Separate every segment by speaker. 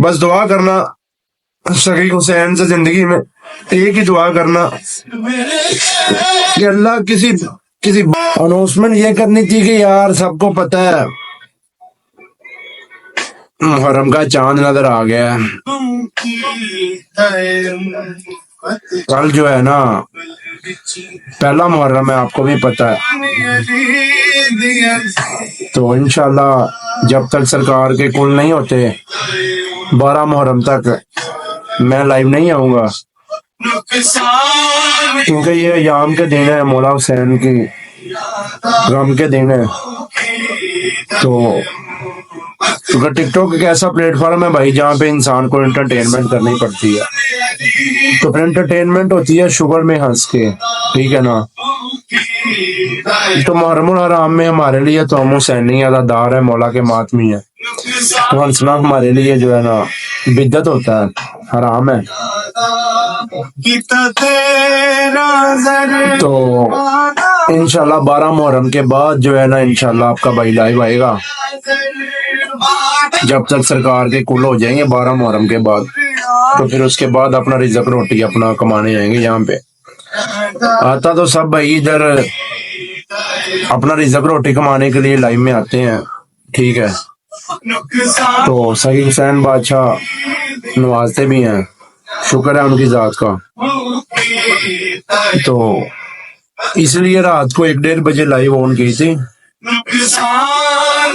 Speaker 1: بس دعا کرنا شقیق حسین سے زندگی میں ایک ہی دعا کرنا کہ اللہ کسی اناؤنسمنٹ یہ کرنی تھی کہ یار سب کو پتہ ہے محرم کا چاند نظر آ گیا ہے، کل جو ہے نا پہلا محرم ہے، آپ کو بھی پتہ ہے، تو انشاءاللہ جب تک سرکار کے کل نہیں ہوتے 12 محرم تک میں لائیو نہیں آؤں گا، کیونکہ یہ ایام کے دن ہے، مولا حسین کی غم کے دن ہے۔ تو کیونکہ ٹک ٹاک ایک ایسا پلیٹ فارم ہے بھائی جہاں پہ انسان کو انٹرٹینمنٹ کرنی پڑتی ہے، تو پھر انٹرٹینمنٹ ہوتی ہے شوگر میں ہنس کے، ٹھیک ہے نا۔ تو محرم الحرام میں ہمارے لیے تو ہم حسینی عزادار ہے، مولا کے ماتمی ہے، تو ہنسنا ہمارے لیے جو ہے نا بدعت ہوتا ہے، حرام ہے۔ تو انشاءاللہ 12 محرم کے بعد جو ہے نا انشاءاللہ آپ کا بھائی لائیو آئے گا، جب تک سرکار کے کل ہو جائیں گے 12 محرم کے بعد، تو پھر اس کے بعد اپنا رزق روٹی اپنا کمانے آئیں گے۔ یہاں پہ آتا تو سب بھائی ادھر اپنا رزق روٹی کمانے کے لیے لائیو میں آتے ہیں، ٹھیک ہے، تو صحیح حسین بادشاہ نوازتے بھی ہیں، شکر ہے ان کی ذات کا۔ تو اس لیے رات کو 1-1:30 بجے لائیو آن کی تھی،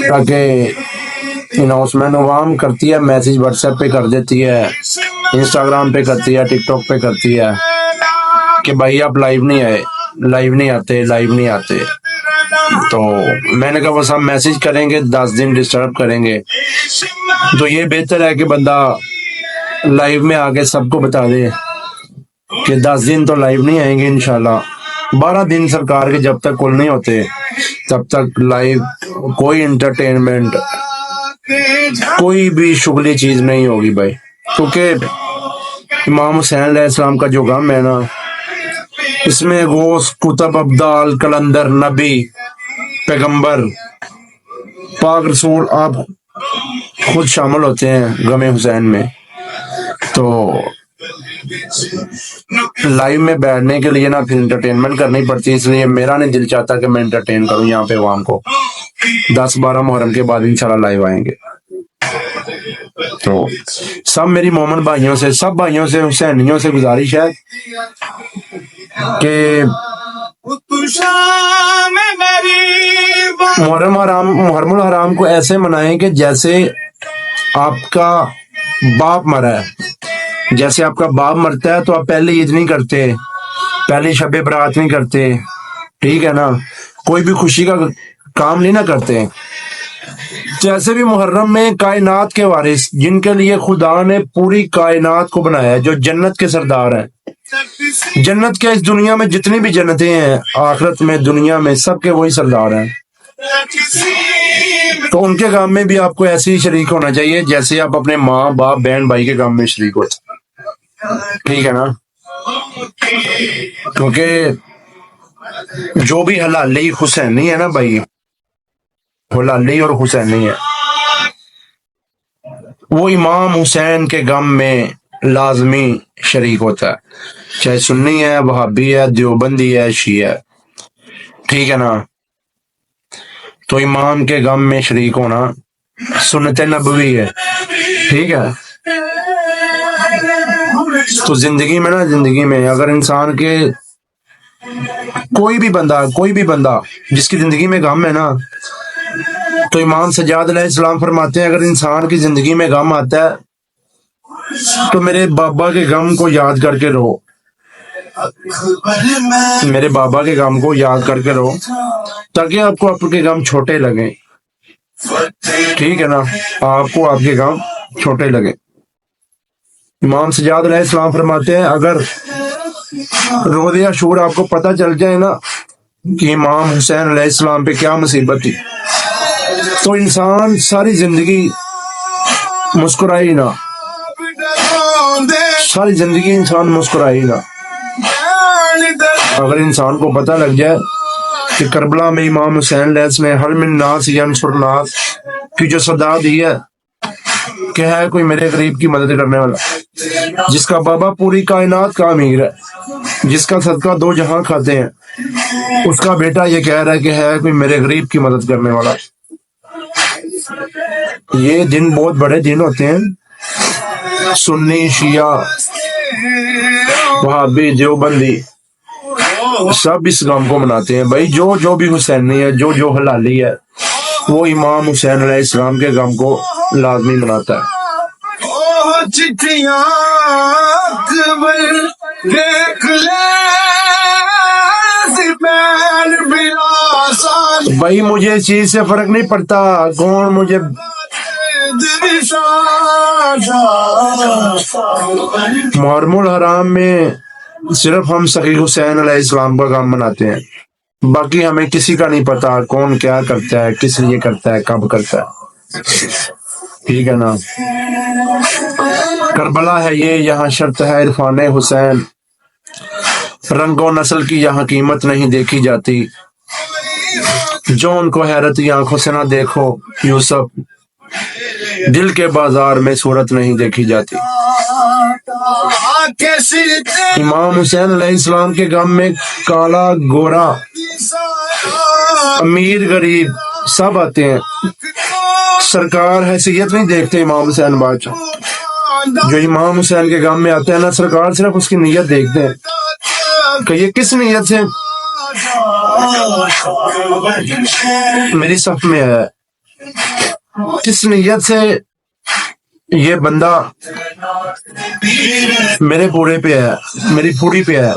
Speaker 1: تاکہ اناؤنسمنٹ عوام کرتی ہے، میسج واٹس ایپ پہ کر دیتی ہے، انسٹاگرام پہ کرتی ہے، ٹک ٹاک پہ کرتی ہے کہ بھائی آپ لائیو نہیں آتے۔ تو میں نے کہا بس ہم میسج کریں گے، 10 دن ڈسٹرب کریں گے، تو یہ بہتر ہے کہ بندہ لائیو میں آگے سب کو بتا دے کہ 10 دن تو لائیو نہیں آئیں گے انشاءاللہ، 12 دن سرکار کے جب تک کل نہیں ہوتے تب تک لائیو کوئی انٹرٹینمنٹ کوئی بھی شغلی چیز نہیں ہوگی بھائی، کیونکہ امام حسین علیہ السلام کا جو غم ہے نا، اس میں غوث، کتب، ابدال، کلندر، نبی، پیغمبر، پاک رسول آپ خود شامل ہوتے ہیں غم حسین میں۔ تو لائیو میں بیٹھنے کے لیے نا پھر انٹرٹینمنٹ کرنی پڑتی ہے، اس لیے میرا نہیں دل چاہتا کہ میں انٹرٹین کروں یہاں پہ عوام کو۔ 10-12 محرم کے بعد انشاءاللہ لائیو آئیں گے۔ تو سب میری مومن بھائیوں سے، سب بھائیوں سے، حسینیوں سے گزارش ہے کہ محرم الحرام کو ایسے منائیں کہ جیسے آپ کا باپ مرا ہے، جیسے آپ کا باپ مرتا ہے تو آپ پہلے عید نہیں کرتے، پہلے شب برات نہیں کرتے، ٹھیک ہے نا، کوئی بھی خوشی کا کام نہیں نہ کرتے۔ جیسے بھی محرم میں کائنات کے وارث جن کے لیے خدا نے پوری کائنات کو بنایا ہے، جو جنت کے سردار ہیں، جنت کے اس دنیا میں جتنی بھی جنتیں ہیں، آخرت میں، دنیا میں، سب کے وہی سردار ہیں، تو ان کے کام میں بھی آپ کو ایسے ہی شریک ہونا چاہیے جیسے آپ اپنے ماں باپ بہن بھائی کے کام میں شریک ہوتے، ٹھیک ہے نا۔ کیونکہ جو بھی حلالی حسینی ہے نا بھائی، حلالی اور حسینی ہے، وہ امام حسین کے غم میں لازمی شریک ہوتا ہے، چاہے سنی ہے، وہابی ہے، دیوبندی ہے، شیعہ ہے، ٹھیک ہے نا۔ تو امام کے غم میں شریک ہونا سنت نبوی ہے، ٹھیک ہے۔ تو زندگی میں اگر انسان کے کوئی بھی بندہ جس کی زندگی میں غم ہے نا، تو امام سجاد علیہ السلام فرماتے ہیں اگر انسان کی زندگی میں غم آتا ہے تو میرے بابا کے غم کو یاد کر کے رو، میرے بابا کے غم کو یاد کر کے رو، تاکہ آپ کو آپ کے غم چھوٹے لگیں، ٹھیک ہے نا، آپ کو آپ کے غم چھوٹے لگیں۔ امام سجاد علیہ السلام فرماتے ہیں اگر روز عاشور آپ کو پتہ چل جائے نا کہ امام حسین علیہ السلام پہ کیا مصیبت تھی، تو انسان ساری زندگی مسکرائے ہی نہ، ساری زندگی انسان مسکرائے ہی نہ۔ اگر انسان کو پتہ لگ جائے کہ کربلا میں امام حسین علیہ السلام نے حل من ناس ینصر ناس کی جو صدا دی ہے، کہ ہے کوئی میرے غریب کی مدد کرنے والا، جس کا بابا پوری کائنات کا امیر ہے، جس کا صدقہ دو جہاں کھاتے ہیں، اس کا بیٹا یہ کہہ رہا ہے کہ ہے کوئی میرے غریب کی مدد کرنے والا۔ یہ دن بہت بڑے دن ہوتے ہیں، سنی شیعہ وہابی دیوبندی سب اس غم کو مناتے ہیں۔ بھائی جو بھی حسینی ہے، جو حلالی ہے، وہ امام حسین علیہ السلام کے غم کو لازمی مناتا ہے۔ بھائی مجھے اس چیز سے فرق نہیں پڑتا کون مجھے محرم الحرام میں صرف ہم سخی حسین علیہ السلام کا غم مناتے ہیں، باقی ہمیں کسی کا نہیں پتا کون کیا کرتا ہے، کس لیے کرتا ہے، کب کرتا ہے، ٹھیک ہے نا۔ کربلا ہے یہ، یہاں شرط ہے عرفان حسین، رنگ و نسل کی یہاں قیمت نہیں دیکھی جاتی، جو ان کو حیرت کی آنکھوں سے نہ دیکھو یوسف، دل کے بازار میں صورت نہیں دیکھی جاتی۔ امام حسین علیہ السلام کے غم میں کالا گورا، امیر غریب سب آتے ہیں، سرکار حیثیت نہیں دیکھتے امام حسین بادشاہ، جو امام حسین کے غم میں آتے ہیں نا، سرکار صرف اس کی نیت دیکھتے ہیں کہ یہ کس نیت سے میری صف میں ہے، کس نیت سے یہ بندہ میرے پوڑے پہ ہے، میری پوڑی پہ ہے۔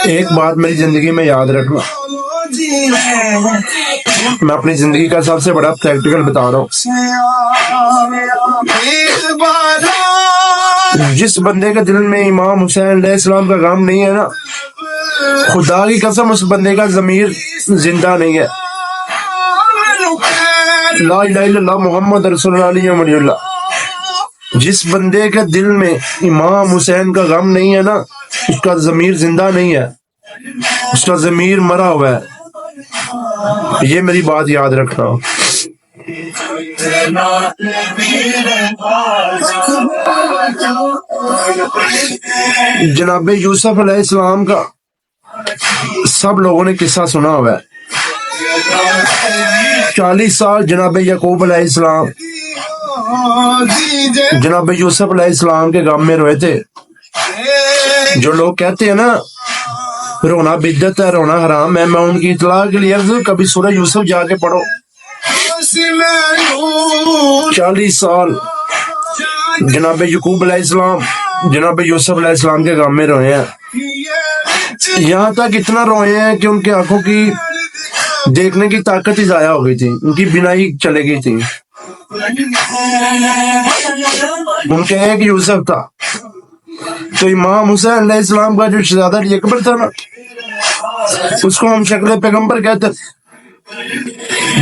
Speaker 1: ایک بات میری زندگی میں یاد رکھنا، میں اپنی زندگی کا سب سے بڑا پریکٹیکل بتا رہا ہوں، جس بندے کے دل میں امام حسین علیہ السلام کا غم نہیں ہے نا، خدا کی قسم اس بندے کا ضمیر زندہ نہیں ہے۔ لا الہ الا اللہ محمد رسول اللہ علیہ ولی اللہ، جس بندے کے دل میں امام حسین کا غم نہیں ہے نا، اس کا ضمیر زندہ نہیں ہے، اس کا ضمیر مرا ہوا ہے، یہ میری بات یاد رکھنا۔ جناب یوسف علیہ السلام کا سب لوگوں نے قصہ سنا ہوا ہے، 40 سال جناب یعقوب علیہ السلام جناب یوسف علیہ السلام کے غم میں روئے تھے۔ جو لوگ کہتے ہیں نا رونا بدعت ہے، رونا حرام ہے، میں ان کی اطلاع کے لیے کبھی سورہ یوسف جا کے پڑھو، 40 سال جناب یعقوب علیہ السلام جناب یوسف علیہ السلام کے غم میں روئے ہیں، یہاں تک اتنا روئے ہیں کہ ان کی آنکھوں کی دیکھنے کی طاقت ہی ضائع ہو گئی تھی، ان کی بینائی چلے گئی تھی۔ ان کے ایک یوسف تھا، تو امام حسین علیہ السلام کا جو شہزادہ اکبر تھا نا، اس کو ہم شکل پیغمبر کہتے ہیں،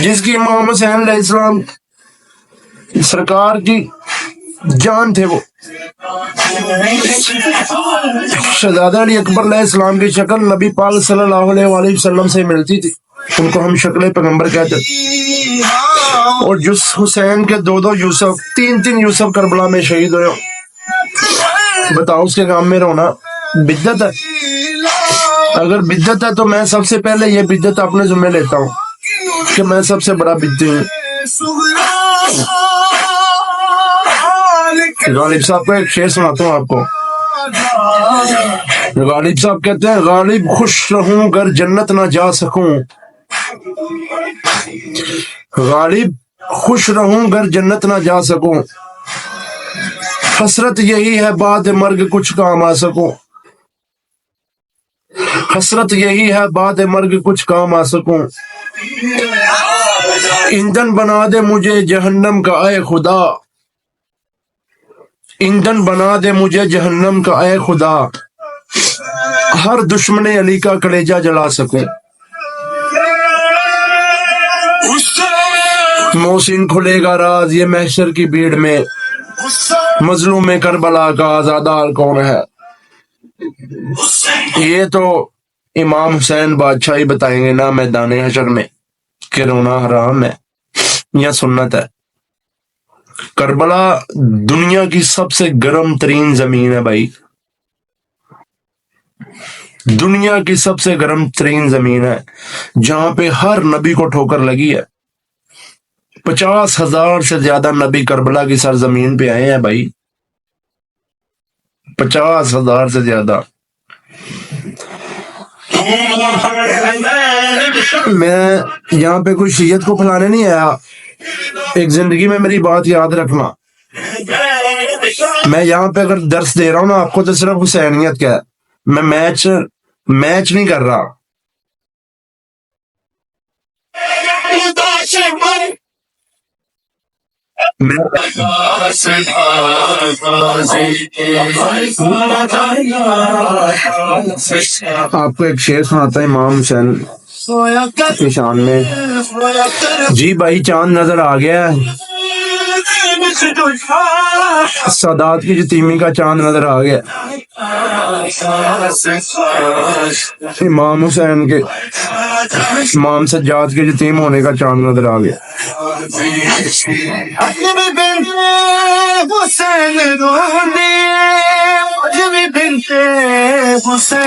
Speaker 1: جس کی امام حسین علیہ السلام سرکار کی جان تھے، وہ شہزادہ علی اکبر علیہ السلام کی شکل نبی پاک صلی اللہ علیہ وآلہ وسلم سے ملتی تھی، ان کو ہم شکل پیغمبر کہتے ہیں۔ اور جس حسین کے 2 یوسف 3 یوسف کربلا میں شہید ہوئے، بتاؤ اس کے غم میں رونا بدعت ہے؟ اگر بدعت ہے تو میں سب سے پہلے یہ بدعت اپنے ذمہ لیتا ہوں کہ میں سب سے بڑا بدعتی ہوں۔ غالب صاحب کا ایک شعر سناتا ہوں آپ کو۔ غالب صاحب کہتے ہیں، غالب خوش رہوں گر جنت نہ جا سکوں، غالب خوش رہوں گر جنت نہ جا سکوں، حسرت یہی ہے بعد مرگ کچھ کام آ سکوں، حسرت یہی ہے بعد مرگ کچھ کام آ سکوں، ایندھن بنا دے مجھے جہنم کا اے خدا، ایندھن بنا دے مجھے جہنم کا اے خدا، ہر دشمن علی کا کلیجہ جلا سکوں، محسن کھلے گا راز یہ محشر کی بھیڑ میں، مظلوم کربلا کا آزادار کون ہے، یہ تو امام حسین بادشاہ ہی بتائیں گے نا میدان حشر میں کہ رونا حرام ہے یا سنت ہے۔ کربلا دنیا کی سب سے گرم ترین زمین ہے بھائی، دنیا کی سب سے گرم ترین زمین ہے، جہاں پہ ہر نبی کو ٹھوکر لگی ہے۔ 50,000 سے زیادہ نبی کربلا کی سرزمین پہ آئے ہیں بھائی، 50,000 سے زیادہ۔ میں یہاں پہ کوئی شیعت کو پھیلانے نہیں آیا، ایک زندگی میں میری بات یاد رکھنا، میں یہاں پہ اگر درس دے رہا ہوں نا آپ کو تو صرف حسینیت کا ہے، میں میچ نہیں کر رہا۔ آپ کو ایک شعر سناتا ہے امام حسین کی شان میں۔ جی بھائی چاند نظر آ گیا ہے، سادات کی یتیمی کا چاند نظر آ گیا، امام حسین کے امام سجاد کے یتیم ہونے کا چاند نظر آ گیا۔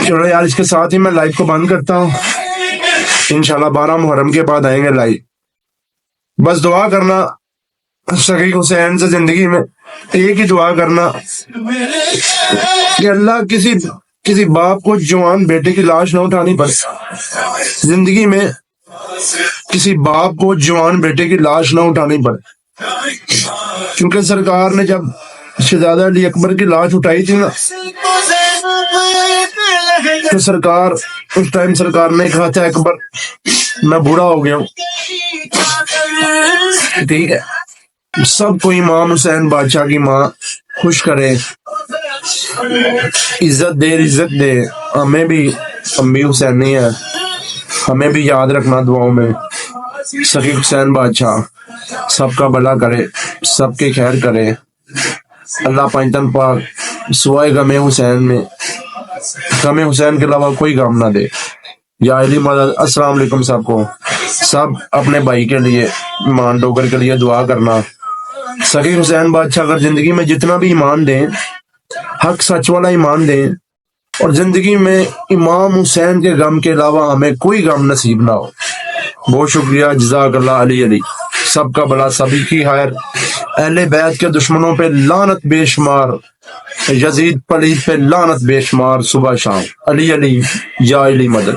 Speaker 1: چلو یار اس کے ساتھ ہی میں لائیو کو بند کرتا ہوں، انشاءاللہ 12 محرم کے بعد آئیں گے لائیو۔ بس دعا کرنا شقیق حسین سے، زندگی میں ایک ہی دعا کرنا کہ اللہ کسی باپ کو جوان بیٹے کی لاش نہ اٹھانی پڑے، زندگی میں کسی باپ کو جوان بیٹے کی لاش نہ اٹھانی پڑے، کیونکہ سرکار نے جب شہزادہ علی اکبر کی لاش اٹھائی تھی نا تو سرکار اس ٹائم سرکار نے کہا تھا اکبر میں بوڑھا ہو گیا ہوں، ٹھیک ہے۔ سب کو امام حسین بادشاہ کی ماں خوش کرے، عزت دے، ہمیں بھی، ہم بھی حسینی ہے، ہمیں بھی یاد رکھنا دعاؤں میں۔ شقیق حسین بادشاہ سب کا بھلا کرے، سب کے خیر کرے، اللہ پنجتن پاک سوائے غم حسین میں، غم حسین کے علاوہ کوئی غم نہ دے، یا علی مدد۔ السلام علیکم سب کو، سب اپنے بھائی کے لیے، ایمان ڈوگر کے لیے دعا کرنا۔ شقیق حسین بادشاہ اگر زندگی میں جتنا بھی ایمان دیں، حق سچ والا ایمان دیں، اور زندگی میں امام حسین کے غم کے علاوہ ہمیں کوئی غم نصیب نہ ہو۔ بہت شکریہ، جزاک اللہ۔ علی سب کا بھلا، سبھی کی خیر، اہل بیت کے دشمنوں پہ لعنت بے شمار، یزید پلید پہ لعنت بے شمار، صبح شام۔ علی یا علی مدد۔